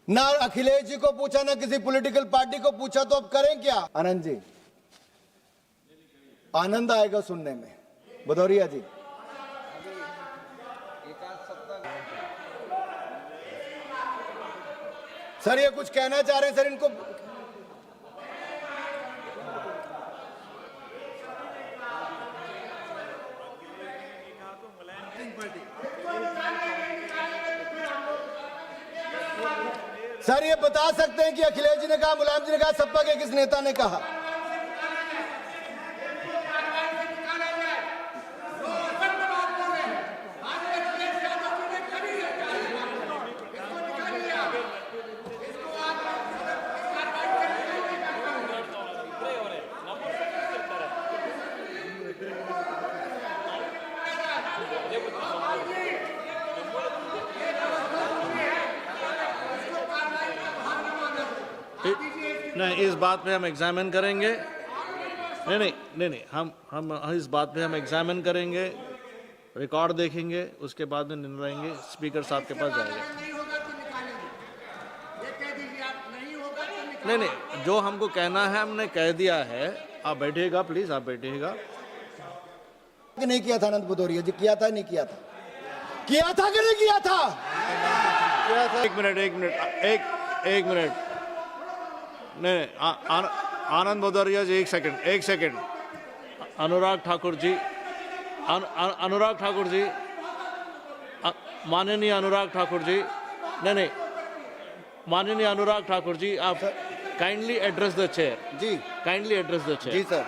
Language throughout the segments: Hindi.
ना अखिलेश जी को पूछा ना किसी पॉलिटिकल पार्टी को पूछा, तो अब करें क्या? आनंद जी, आनंद आएगा सुनने में। भदौरिया जी, सर ये कुछ कहना चाह रहे हैं सर, इनको सर ये बता सकते हैं कि अखिलेश जी ने कहा, मुलायम जी ने कहा, सपा के किस नेता ने कहा? नहीं, इस बात पे हम एग्जामिन करेंगे। नहीं, हम इस बात पे हम एग्जामिन करेंगे, रिकॉर्ड देखेंगे, उसके बाद में निर्णय लेंगे। स्पीकर साहब के पास जाएंगे। नहीं, जो हमको कहना है हमने कह दिया है। आप बैठिएगा प्लीज, आप बैठिएगा। नहीं किया था आनंद भदौरिया जी? किया था नहीं किया था? किया था कि नहीं किया था? एक मिनट। नहीं, आनंद भदौरिया जी, एक सेकंड। अनुराग ठाकुर जी, माननीय अनुराग ठाकुर जी, नहीं, माननीय अनुराग ठाकुर जी, आप kindly address the chair ji. Kindly address the chair ji sir.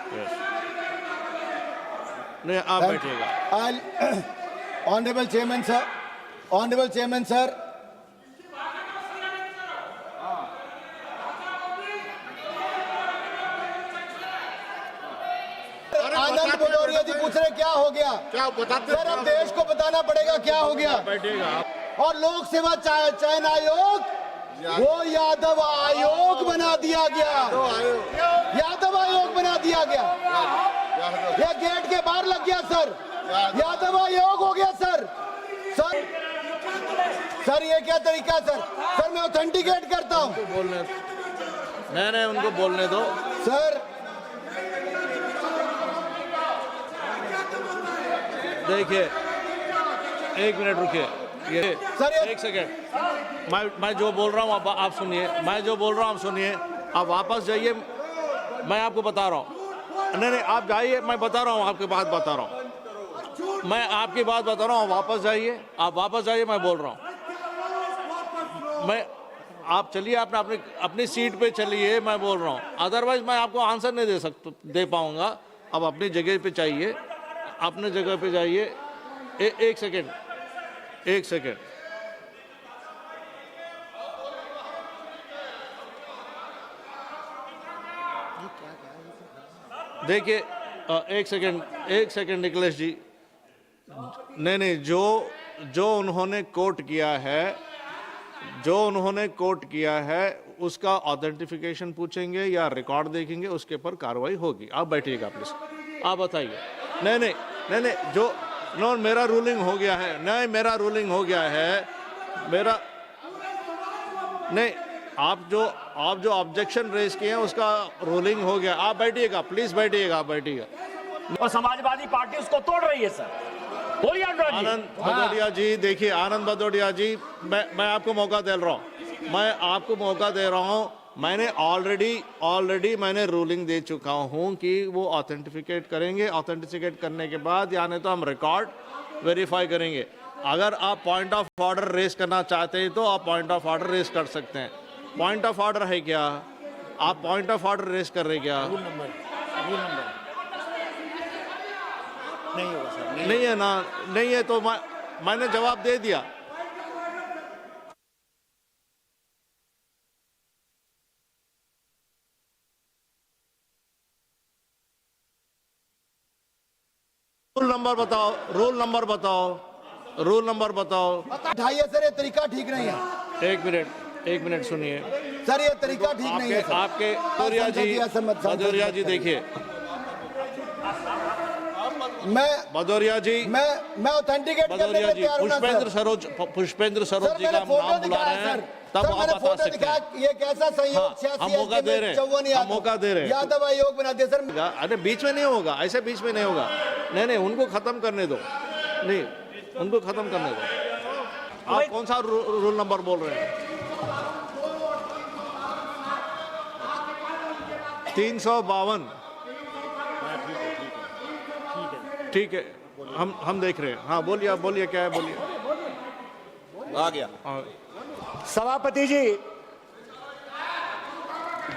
नहीं, आप बैठिएगा। Honourable chairman sir, Anand Bhadauria ji पूछ रहे क्या हो गया? क्या बताते सर अब देश को बताना पड़ेगा क्या हो गया। बैठिएगा। और लोक सेवा चयन आयोग वो यादव आयोग बना दिया गया। यादव आयोग बना दिया गया। ये गेट के बाहर लग गया सर। यादव आयोग हो गया सर। सर ये क्या तरीका है सर? सर मैं ऑथेंटिकेट करता हूँ। बोलने नहीं, उनको बोलने दो सर। देखिए, एक मिनट रुकिए। ये सर एक सेकेंड। मैं जो बोल रहा हूँ आप सुनिए। आप सुनिए। आप वापस जाइए, मैं आपको बता रहा हूँ। नहीं, आप जाइए, मैं बता रहा हूँ, आपकी बात बता रहा हूँ। मैं आपकी बात बता रहा हूँ, आप वापस जाइए, मैं बोल रहा हूँ। आप चलिए, अपनी सीट पे चलिए, मैं बोल रहा हूँ। अदरवाइज मैं आपको आंसर नहीं दे पाऊंगा। अब अपनी जगह पे चाहिए, अपने जगह पे जाइए। एक सेकेंड। देखिए, एक सेकेंड निखिलेश जी। नहीं, जो उन्होंने कोट किया है उसका ऑथेंटिफिकेशन पूछेंगे या रिकॉर्ड देखेंगे, उसके ऊपर कार्रवाई होगी। आप बैठिएगा प्लीज, आप बताइए। नहीं, जो मेरा रूलिंग हो गया है। नहीं, आप जो ऑब्जेक्शन रेज किए हैं उसका रूलिंग हो गया। आप बैठिएगा प्लीज, आप बैठिएगा। और समाजवादी पार्टी उसको तोड़ रही है सर। बोलिए आनंद भदौरिया जी, देखिए आनंद भदौरिया जी, मैं आपको मौका दे रहा हूँ। मैंने ऑलरेडी मैंने रूलिंग दे चुका हूं कि वो ऑथेंटिफिकेट करेंगे। ऑथेंटिफिकेट करने के बाद या नहीं तो हम रिकॉर्ड वेरीफाई करेंगे। अगर आप पॉइंट ऑफ ऑर्डर रेस करना चाहते हैं तो आप पॉइंट ऑफ ऑर्डर रेस कर सकते हैं। पॉइंट ऑफ ऑर्डर है क्या? आप पॉइंट ऑफ ऑर्डर रेस कर रहे क्या? रूल नंबर नहीं होगा सर। नहीं है ना? नहीं है तो मैंने जवाब दे दिया। रूल नंबर बताओ। उठाइए सर, ये तरीका ठीक नहीं है। एक मिनट सुनिए सर, ये तरीका ठीक नहीं है सर। आपके भदौरिया जी देखिए, मैं मैं ऑथेंटिकेट करने के भदौरिया लिए जी, तैयार हूं ना, पुष्पेंद्र सर। सरोज सर जी मैंने का फोटो नाम बुला दिखाया रहे हैं, सर। तब सर आप मैंने बता फोटो सकते दिखाया, हैं। ये कैसा संयोग हाँ, 86 हम मौका दे रहे हैं, 54 हम मौका दे रहे हैं। यादव आयोग बना दिया सर। अरे बीच में नहीं होगा, ऐसे बीच में नहीं होगा। नहीं नहीं, उनको खत्म करने दो, नहीं उनको खत्म करने दो। आप कौन सा रूल नंबर बोल रहे हैं? 352। ठीक है, हम देख रहे हैं। हाँ बोलिए, आप बोलिए, क्या है बोलिए। आ गया। हाँ, सभापति जी,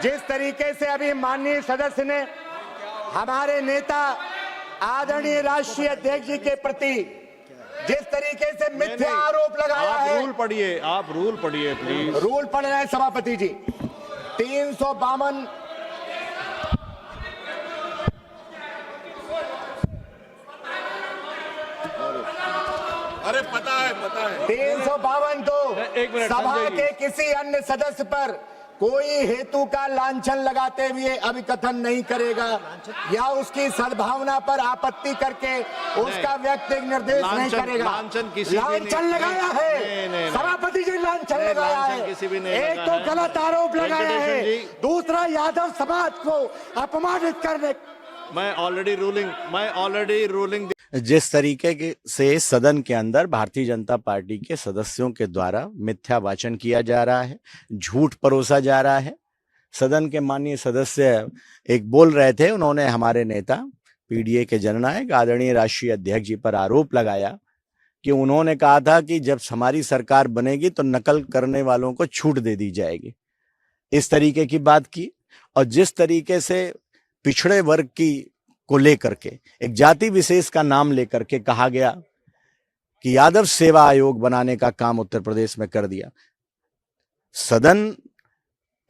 जिस तरीके से अभी माननीय सदस्य ने हमारे नेता आदरणीय राष्ट्रीय अध्यक्ष जी के प्रति जिस तरीके से मिथ्या नहीं, आरोप लगाया आप है, रूल पढ़िए, आप रूल पढ़िए प्लीज। रूल पढ़ रहे हैं सभापति जी। 352 अरे पता है 352 तो एक मिनट, सभा संजय जी। के किसी अन्य सदस्य पर कोई हेतु का लांछन लगाते हुए अभिकथन नहीं करेगा या उसकी सद्भावना पर आपत्ति करके उसका व्यक्तिगत निर्देश नहीं लांछन- करेगा। लांछन किसी भी लांछन नहीं- लगाया नहीं, है नहीं, सभापति जी, लांछन नहीं, लगाया लांछन है। किसी भी नहीं एक लगा तो है। गलत आरोप लगाया है, वेंकटेश्वर जी। दूसरा यादव समाज को अपमानित करने। मैं ऑलरेडी रूलिंग जिस तरीके से सदन के अंदर भारतीय जनता पार्टी के सदस्यों के द्वारा मिथ्या वाचन किया जा रहा है, झूठ परोसा जा रहा है। सदन के माननीय सदस्य एक बोल रहे थे, उन्होंने हमारे नेता पीडीए के जननायक आदरणीय राष्ट्रीय अध्यक्ष जी पर आरोप लगाया कि उन्होंने कहा था कि जब हमारी सरकार बनेगी तो नकल करने वालों को छूट दे दी जाएगी। इस तरीके की बात की, और जिस तरीके से पिछड़े वर्ग की को लेकर के एक जाति विशेष का नाम लेकर के कहा गया कि यादव सेवा आयोग बनाने का काम उत्तर प्रदेश में कर दिया। सदन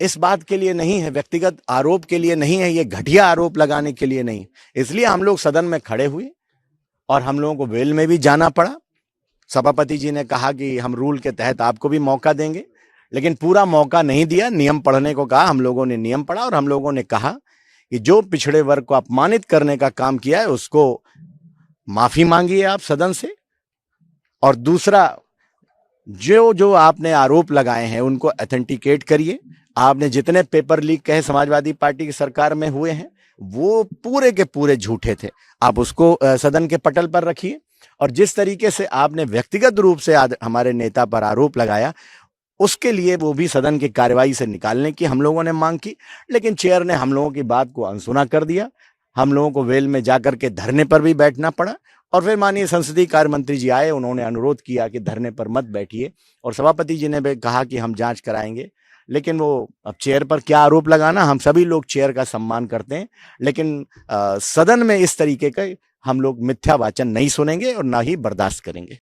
इस बात के लिए नहीं है, व्यक्तिगत आरोप के लिए नहीं है, ये घटिया आरोप लगाने के लिए नहीं। इसलिए हम लोग सदन में खड़े हुए और हम लोगों को वेल में भी जाना पड़ा। सभापति जी ने कहा कि हम रूल के तहत आपको भी मौका देंगे, लेकिन पूरा मौका नहीं दिया। नियम पढ़ने को कहा, हम लोगों ने नियम पढ़ा और हम लोगों ने कहा कि जो पिछड़े वर्ग को अपमानित करने का काम किया है उसको माफी मांगी है आप सदन से, और दूसरा जो जो आपने आरोप लगाए हैं उनको ऑथेंटिकेट करिए। आपने जितने पेपर लीक कहे समाजवादी पार्टी की सरकार में हुए हैं वो पूरे के पूरे झूठे थे, आप उसको सदन के पटल पर रखिए। और जिस तरीके से आपने व्यक्तिगत रूप से हमारे नेता पर आरोप लगाया, उसके लिए वो भी सदन की कार्यवाही से निकालने की हम लोगों ने मांग की, लेकिन चेयर ने हम लोगों की बात को अनसुना कर दिया। हम लोगों को वेल में जाकर के धरने पर भी बैठना पड़ा, और फिर माननीय संसदीय कार्य मंत्री जी आए, उन्होंने अनुरोध किया कि धरने पर मत बैठिए, और सभापति जी ने भी कहा कि हम जांच कराएंगे। लेकिन वो अब चेयर पर क्या आरोप लगाना, हम सभी लोग चेयर का सम्मान करते हैं, लेकिन सदन में इस तरीके का हम लोग मिथ्या वाचन नहीं सुनेंगे और ना ही बर्दाश्त करेंगे।